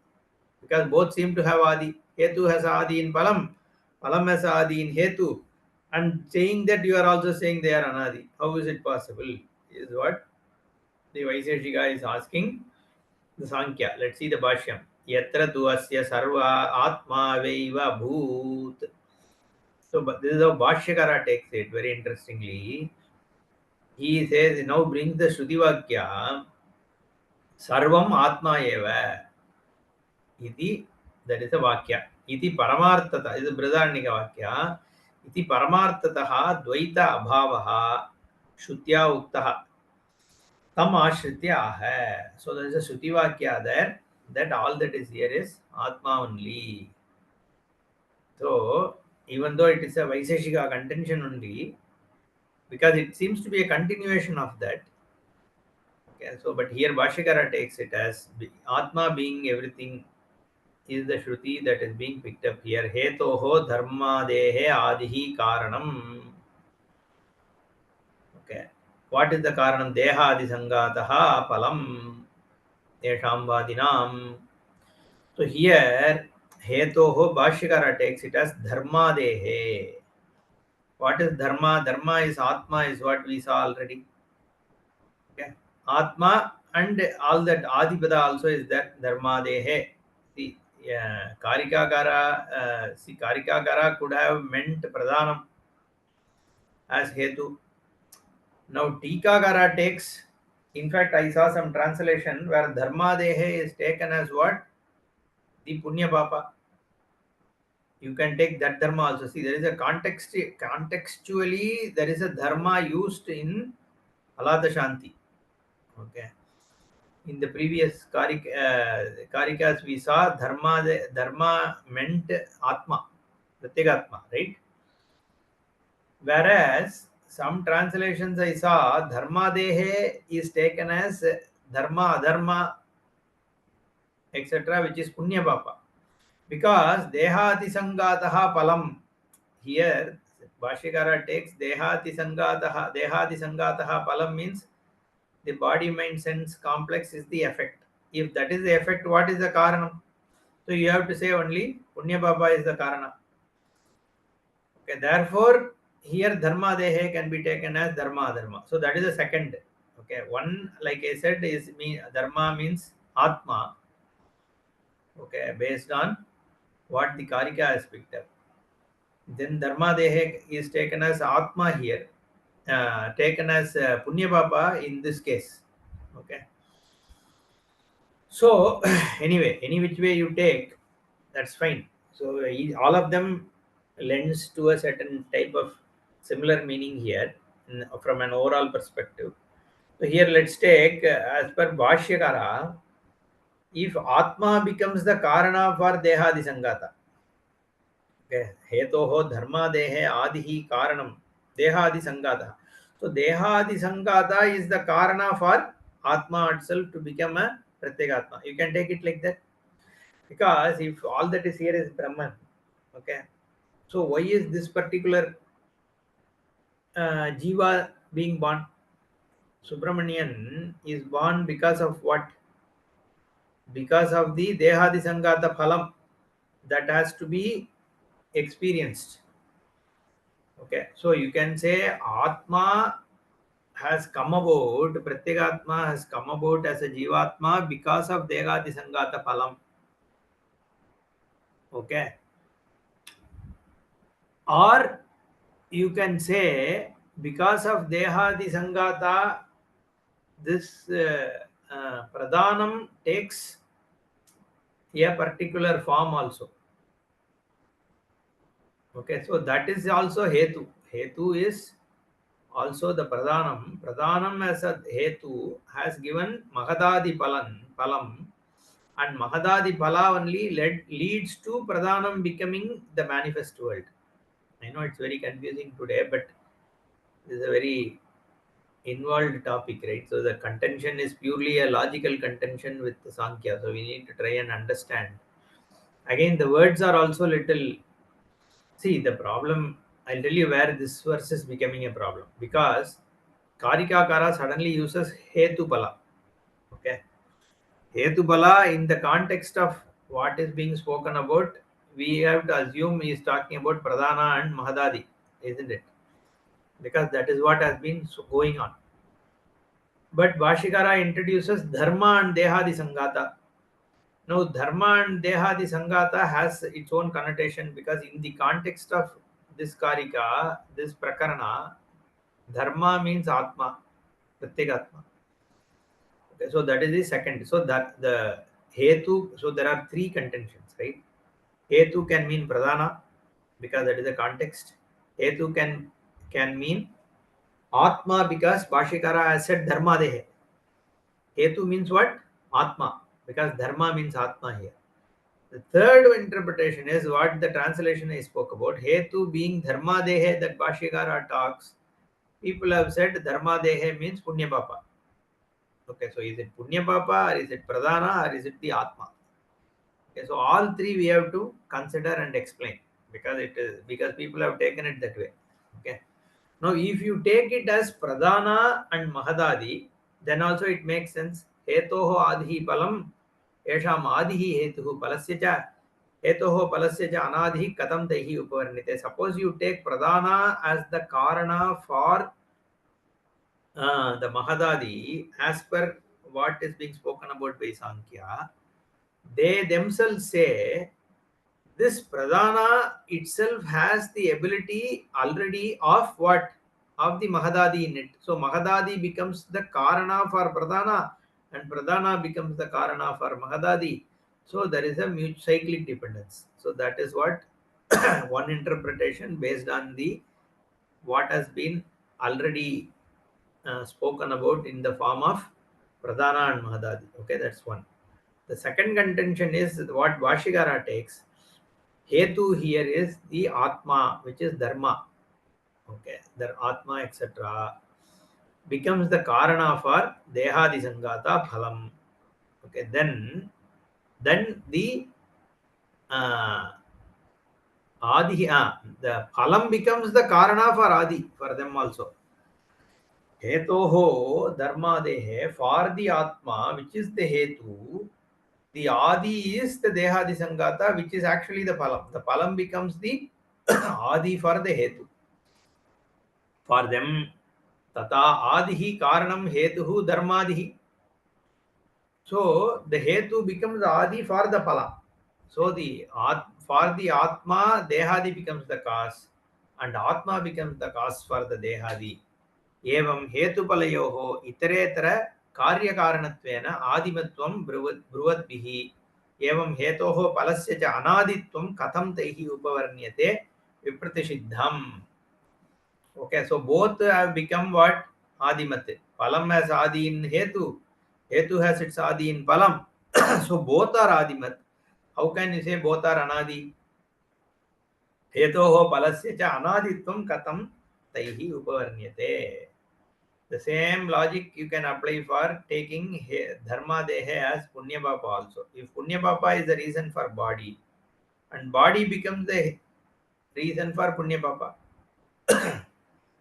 because both seem to have adi. Hetu has adi in palam, palam has adi in hetu, and saying that you are also saying they are anadi. How is it possible? Is what the Vaiseshika is asking the Sankhya. Let's see the Bhashyam. Yatra tu asya sarva atma veiva bhoot. So but this is how Bhashyakara takes it very interestingly. He says, now brings the Shrutivakya, Sarvam Atma Eva. Iti, that is a Vakya. Iti Paramartata, is a Brihadaranyaka Vakya. Iti Paramartataha Dvaita Abhavaha Shrutya Uktaha. Tam Ashritya Aha. So there is a Shrutivakya there, that all that is here is Atma only. So even though it is a Vaiseshika contention only, because it seems to be a continuation of that. Okay, so but here Bhashyakara takes it as Atma being everything is the Shruti that is being picked up here. Hetoho dharma dehe adihi karanam. Okay, what is the karanam? Deha adi sangataha palam yesham vadinam. So here Hetoho Bhashyakara takes it as dharma dehe. What is dharma? Dharma is Atma, is what we saw already. Okay, Atma and all that Adipada also is that dharma dehe. See, Karikakara, Karikakara could have meant pradhanam. as hetu. Now Tikakara takes, in fact I saw some translation where dharma dehe is taken as what? The punya papa. You can take that dharma also. See, there is a context, contextually there is a dharma used in Alata Shanti. Okay. In the previous Karikas we saw dharma meant Atma, Pratyagatma, right? Whereas some translations I saw, dharma dehe is taken as dharma, adharma, etc., which is punya papa. Because dehati sangataha palam. Here, Bhashyakara takes dehati sangataha palam means the body mind sense complex is the effect. If that is the effect, what is the karanam? So you have to say only punya papa is the karana. Okay, therefore, here dharma dehe can be taken as dharma adharma. So that is the second. Okay, one, like I said, is dharma means atma. Okay, based on what the karika has picked up. Then dharma dehe is taken as atma here, taken as punya papa in this case. Okay. So anyway, any which way you take, that's fine. So all of them lends to a certain type of similar meaning here from an overall perspective. So here let's take as per Bhashyakara, if Atma becomes the Karana for Dehadi Sangata. Okay, Hetoho Dharma Dehe Adihi Karanam Dehadi Sangata. So Dehadi Sangata is the Karana for Atma itself to become a Pratyagatma. You can take it like that. Because if all that is here is Brahman, okay, so why is this particular Jiva being born? Subramanian is born because of what? Because of the Dehadi Sangata Phalam that has to be experienced. Okay, so you can say Atma has come about, Pratyagatma has come about as a Jivatma because of Dehadi Sangata Phalam. Okay, or you can say because of Dehadi Sangata, this Pradhanam takes a particular form also. Okay, so that is also Hetu. Hetu is also the Pradhanam. Pradhanam as a Hetu has given Mahadadi Palam, and Mahadadi Pala only leads to Pradhanam becoming the manifest world. I know it's very confusing today, but this is a very involved topic, right? So the contention is purely a logical contention with the Sankhya. So we need to try and understand. Again, the words are also little. See, the problem, I'll tell you where this verse is becoming a problem. Because Karika Kara suddenly uses Hetupala. Okay. Hetupala in the context of what is being spoken about, we have to assume he is talking about Pradhana and Mahadadi, isn't it? Because that is what has been going on. But Bhashikara introduces Dharma and Dehadi Sangata. Now, Dharma and Dehadi Sangata has its own connotation because in the context of this Karika, this Prakarana, Dharma means Atma, Pratyagatma. Okay, so that is the second. So that the Hetu, so there are three contentions, right? Hetu can mean Pradhana because that is the context. Hetu can mean Atma because Bhashikara has said Dharma Dehe. Hetu means what? Atma, because Dharma means Atma here. The third interpretation is what the translation I spoke about. Hetu being Dharma Dehe that Bhashyakara talks. People have said Dharma Dehe means Punya Papa. Okay, so is it Punya Papa or is it Pradhana or is it the Atma? Okay, so all three we have to consider and explain because people have taken it that way. Okay. Now, if you take it as Pradhana and Mahadadi, then also it makes sense. Hetoho adhi palam, esham adihi hetuhu palasya cha, hetoho palasya cha anadhi katam taihi upavarnite. Suppose you take Pradhana as the Karana for the Mahadadi, as per what is being spoken about by Sankhya, they themselves say this Pradhana itself has the ability already of what? of the Mahadadi in it. So Mahadadi becomes the Karana for Pradhana and Pradhana becomes the Karana for Mahadadi. So there is a cyclic dependence. So that is what one interpretation based on the what has been already spoken about in the form of Pradhana and Mahadadi. Okay, that's one. The second contention is what Bhashigara takes. Hetu here is the Atma, which is Dharma. Okay, the Atma, etc., becomes the Karana for Dehadi Sangata Phalam. Okay, then the uh, Adi, the Phalam becomes the Karana for Adi for them also. Hetoho Dharmadehe for the Atma, which is the Hetu. The Adi is the Dehadi Sangata, which is actually the Phalam. The Phalam becomes the Adi for the Hetu. For them, Tata Adihi Karanam Hetuhu Dharmadihi. So the Hetu becomes Adi for the Phala. So for the Atma, Dehadi becomes the cause, and Atma becomes the cause for the Dehadi. Evam Hetupalayoho Iteretara Karyakaranatvena Adimatvam Bruvadbihi. Evam Hetoho Palasya cha Anaditvam Katham Taihi Upavarnyate Vipratishiddham. Okay, so both have become what? Adimat. Palam has Adi in Hetu. Hetu has its Adi in Palam. So both are Adimat. How can you say both are Anadi? Hetoho Palasya cha Anaditvam Katham Taihi Upavarnyate. The same logic you can apply for taking Dharma Dehe as Punya Papa also. If Punya Papa is the reason for body, and body becomes the reason for Punya Papa,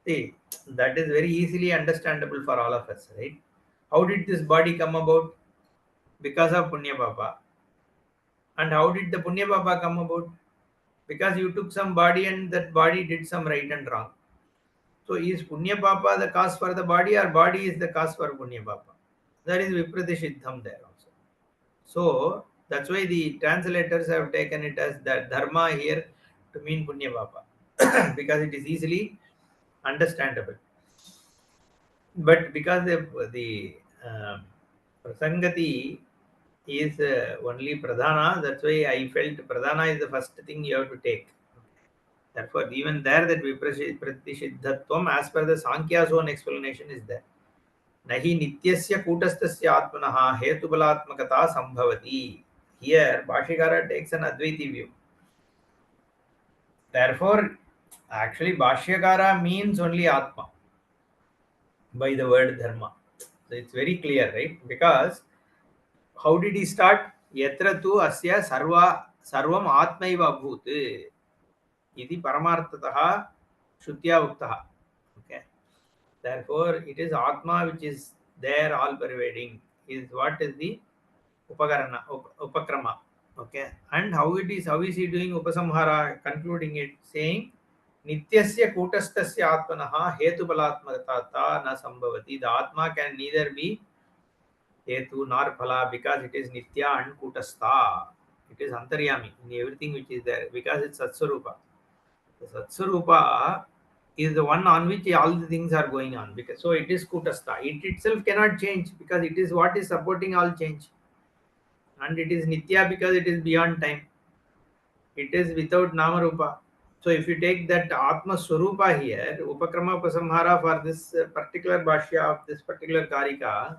see, that is very easily understandable for all of us, right? How did this body come about? Because of Punya Papa. And how did the Punya Papa come about? Because you took some body and that body did some right and wrong. So is Punya Papa the cause for the body or body is the cause for Punya Papa? That is Vipratishiddham there also. So that's why the translators have taken it as that Dharma here to mean Punya Papa because it is easily understandable. But because the Prasangati is only Pradhana, that's why I felt Pradhana is the first thing you have to take. Therefore, even there that Vipratishiddhatvam as per the Sankya's own explanation is there. Nahi nityasya kutastasya atmanaha hetubalatmakata sambhavati. Here, Bhashikara takes an Advaiti view. Therefore, actually, Bhashyakara means only Atma by the word Dharma. So it's very clear, right? Because how did he start? Yatra tu asya sarvam atmaiva bhut. Iti paramartataha shruttya uktaha. Okay. Therefore, it is Atma which is there, all pervading. Is what is the upakrama. Okay. And how is he doing upasamhara, concluding it, saying Nityasya kutastasya atmanaha hetubalatmakata na sambhavati. The Atma can neither be hetu nor phala because it is nitya and kutastha. It is antaryami in everything which is there because it's Satsarupa. The Satsarupa is the one on which all the things are going on. Because so it is kutastha. It itself cannot change because it is what is supporting all change. And it is nitya because it is beyond time. It is without namarupa. So if you take that Atma Swarupa here, Upakrama Upasamhara for this particular Bhashya of this particular Karika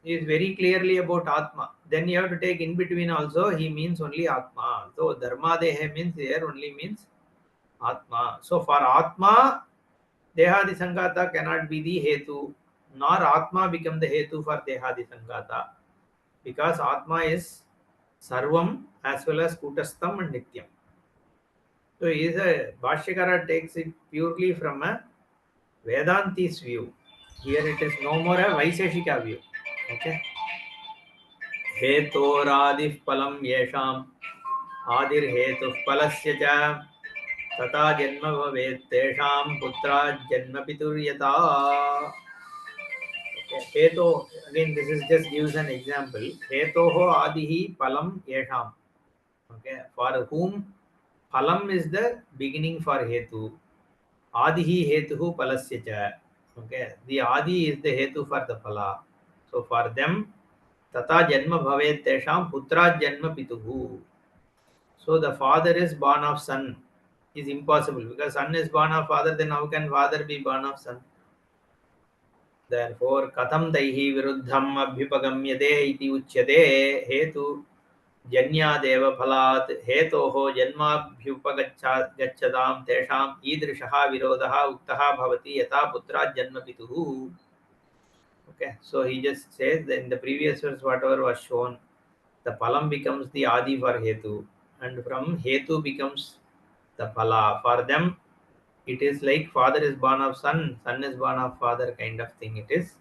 is very clearly about Atma. Then you have to take in between also, he means only Atma. So Dharma Dehe means here only means Atma. So for Atma, Dehadi Sangata cannot be the Hetu, nor Atma become the Hetu for Dehadi Sangata. Because Atma is Sarvam as well as Kutastham and Nityam. So Bhashyakara takes it purely from a Vedanti's view. Here it is no more a Vaiseshika view. Okay. Hetoradif palam yesham adir hetu palasya cha tata janma bhavet tesham putra janma pituryata. Okay. Heto, again this is just gives an example. Hetoho adihi palam yesham. Okay. For whom Phalam is the beginning for Hetu. Adihi hetuhu palasya cha. Okay, the adi is the hetu for the phala. So for them, tata janma bhavet tesham putra janma pituhu. So the father is born of son is impossible, because son is born of father, then how can father be born of son? Therefore katham taihi viruddham abhyupagamyate iti uchyate hetu जन्यादेव फलात् हेतोः जन्माभ्युपगच्छतां तेषाम् ईदृशः विरोधः उक्तः भवति यथा पुत्रात् जन्म पितुः. Okay, so he just says that in the previous verse whatever was shown, the phalam becomes the adi for hetu, and from hetu becomes the phala. For them it is like father is born of son, son is born of father kind of thing. It is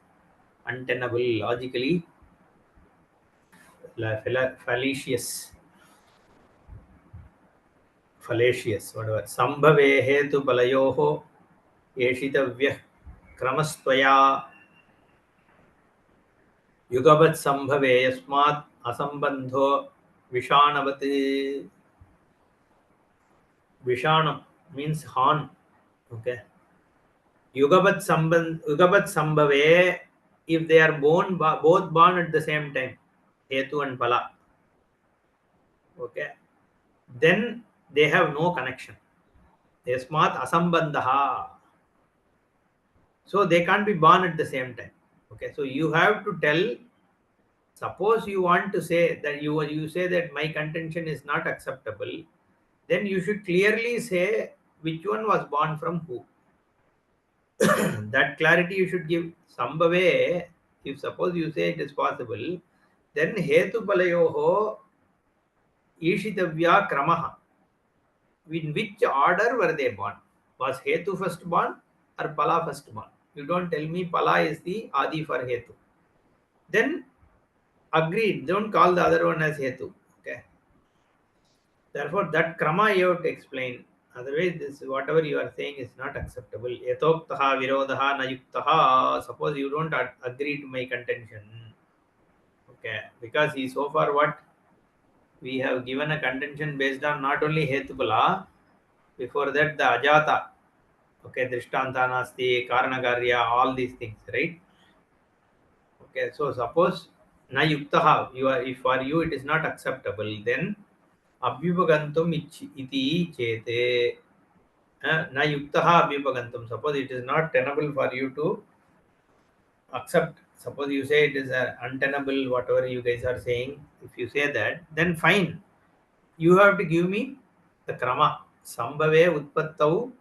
untenable, logically fallacious. Whatever. Sambhave hetu balayoho yeshitavyah kramastvaya yugavat sambhave yasmat asambandho vishanavati. Vishanam means horn. Okay. Yugavat sambhave, if they are both born at the same time, hetu and bala. Okay. Then they have no connection. Yasmat asambandaha. So they can't be born at the same time. Okay, so you have to tell. Suppose you want to say that you say that my contention is not acceptable, then you should clearly say which one was born from who. That clarity you should give. Sambhave, if suppose you say it is possible, then hetu palayoho ishitavya kramaha. In which order were they born? Was hetu first born or pala first born? You don't tell me pala is the adi for hetu. Then agreed, don't call the other one as hetu. Okay. Therefore, that krama you have to explain. Otherwise, this whatever you are saying is not acceptable. Yatoktaha virodaha na yuktaha. Suppose you don't agree to my contention. Okay. Because he so far what we have given a contention based on not only hetupala, before that the ajata. Okay, drishtanta nasti, karanagarya, all these things, right? Okay, so suppose na yuktaha, you are, if for you it is not acceptable, then abhyupagantum iti chete na yuktaha abhyupagantum. Suppose it is not tenable for you to accept. Suppose you say it is untenable, whatever you guys are saying. If you say that, then fine. You have to give me the krama. Sambhave utpattau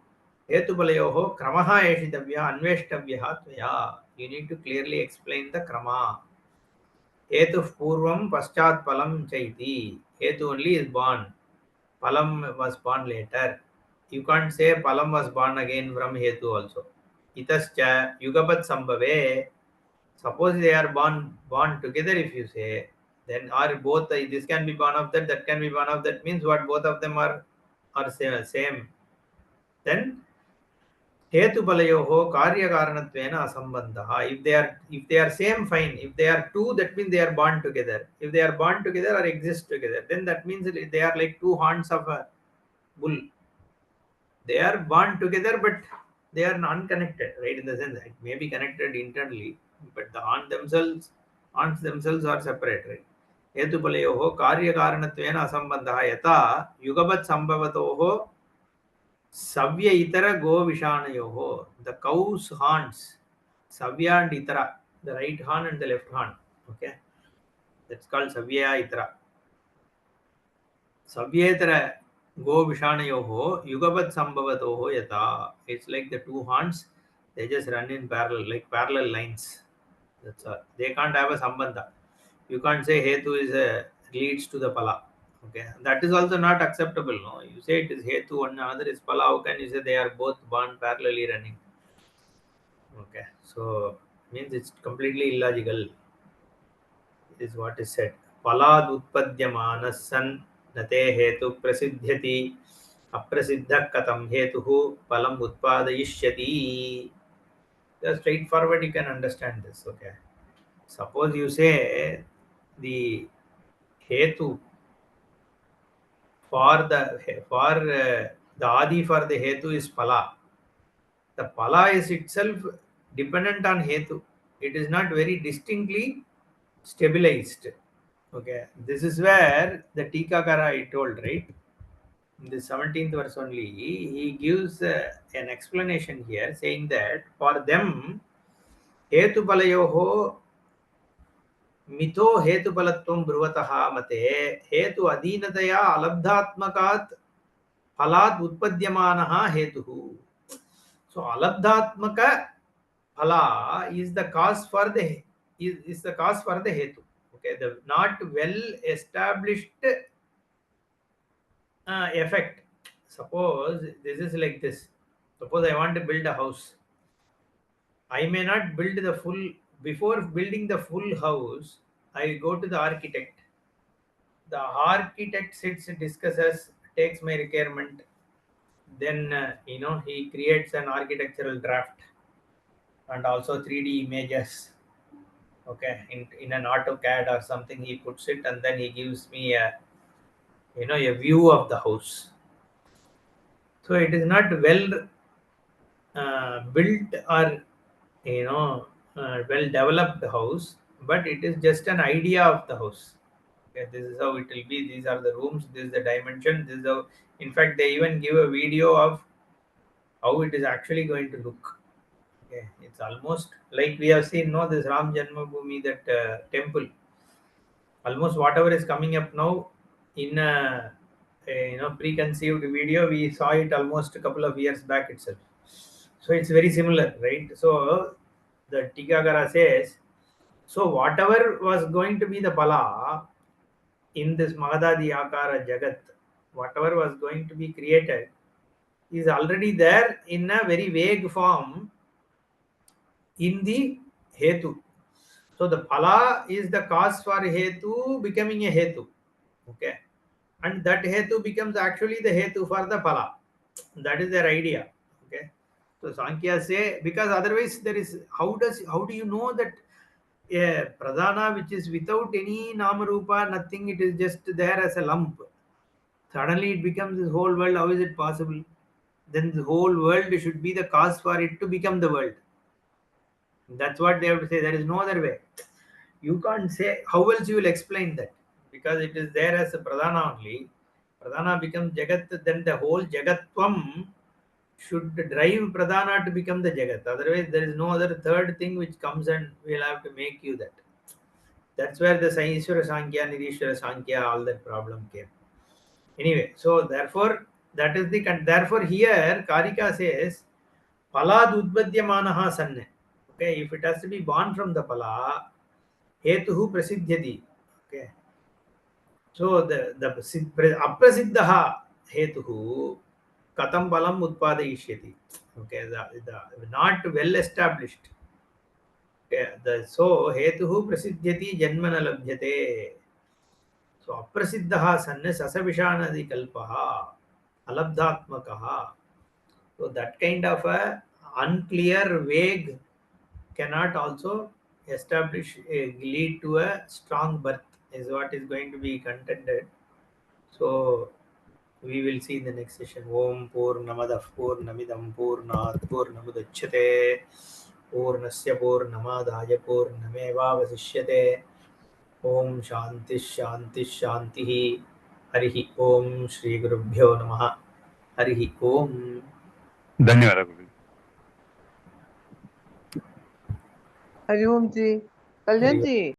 hetupalayoho kramaha eshitavya anveshtavya tvaya. You need to clearly explain the krama. Hetu purvam paschat palam chaiti. Hetu only is born. Palam was born later. You can't say Palam was born again from Hetu also. Itascha Yugapat Sambhave. Suppose they are born together, if you say, then are both this can be born of that, that can be born of that, means what both of them are same. Then Hetu Balayoho Karya Karanatvena Asambandaha. If they are same, fine. If they are two, that means they are born together. If they are born together or exist together, then that means they are like two horns of a bull. They are born together, but they are unconnected, right? In the sense it may be connected internally, but the horns themselves are separate, right? Hetupalayoho karyakaranattvena asambandhaha yata yugapat sambhavatoho savya itara go vishanayoho. The cow's horns, savya and itara, the right horn and the left horn. Okay, that's called savya itara. Savyetara go vishanayoho yugapat sambhavatoho yata. It's like the two horns, they just run in parallel, like parallel lines. That's all. They can't have a sambandha. You can't say hetu is leads to the pala. Okay, that is also not acceptable. No, you say it is hetu and another is pala. How can you say they are both born parallelly running? Okay, so means it's completely illogical. Is what is said. Palad utpadyamanas san nate hetu prasidhyati aprasiddha katam hetuhu palam utpadayishyati. Just straightforward you can understand this. Okay. Suppose you say the hetu for the adi for the hetu is pala. The phala is itself dependent on hetu. It is not very distinctly stabilized. Okay, this is where the Tikakara I told, right? In the 17th verse only, he gives an explanation here saying that for them, hetu palayoho मितो हेतुफलत्वं ब्रुवतः मते हेतु अधीनतया अलब्धात्मकात् फलात् उत्पद्यमानः हेतुः. So alabdhatmaka phala is the cause for the is the cause for the hetu. Okay, the not well established effect. Suppose this is like this. Suppose I want to build a house. I may not build the full. Before building the full house, I go to the architect. The architect sits, discusses, takes my requirement. Then he creates an architectural draft and also 3D images. Okay, in an AutoCAD or something, he puts it and then he gives me a view of the house. So it is not well built or well developed house, but it is just an idea of the house. Okay, this is how it will be. These are the rooms. This is the dimension. This is how. In fact, they even give a video of how it is actually going to look. Okay, it's almost like we have seen, no, this Ram Janmabhoomi, that temple. Almost whatever is coming up now in a preconceived video, we saw it almost a couple of years back itself. So it's very similar, right? So the Tikagara says, so whatever was going to be the pala in this Mahadadi Akara Jagat, whatever was going to be created, is already there in a very vague form in the hetu. So the phala is the cause for hetu becoming a hetu. Okay. And that hetu becomes actually the hetu for the phala. That is their idea. Okay. So Sankhya say, because otherwise there is, how do you know that a pradhana which is without any namarupa, nothing, it is just there as a lump. Suddenly it becomes this whole world. How is it possible? Then the whole world should be the cause for it to become the world. That's what they have to say. There is no other way. You can't say, how else you will explain that? Because it is there as a pradhana only. Pradhana becomes jagat, then the whole jagatvam should drive pradhana to become the jagat. Otherwise, there is no other third thing which comes and will have to make you that. That's where the Ishvara Sankhya, Nirishvara Sankhya, all that problem came. Anyway, so therefore, that is the therefore here Karika says, Palad udbadyamanaha sanne. Okay, if it has to be born from the pala, hetuhu prasiddhyati. Okay. So the aprasiddhaha hetuhu katam balam utpadayishyati. Okay, the not well established. Okay, so hetuhu prasidhyati janmana labhyate. So aprasiddhaha sanne sasavishanadi kalpaha alabdhatmakaha. So that kind of a unclear, vague cannot also lead to a strong birth is what is going to be contended. So we will see in the next session. Om Purnamadah Purnamidam Purnat Purnamudachyate Purnasya Purnamadaya Purnamevavasishyate. Om Shanti Shanti Shanti. Harihi Om Shri Gurubhyo Namaha. Harihi Om. धन्यवाद गुरु. हरिओम जी. कल्याण जी.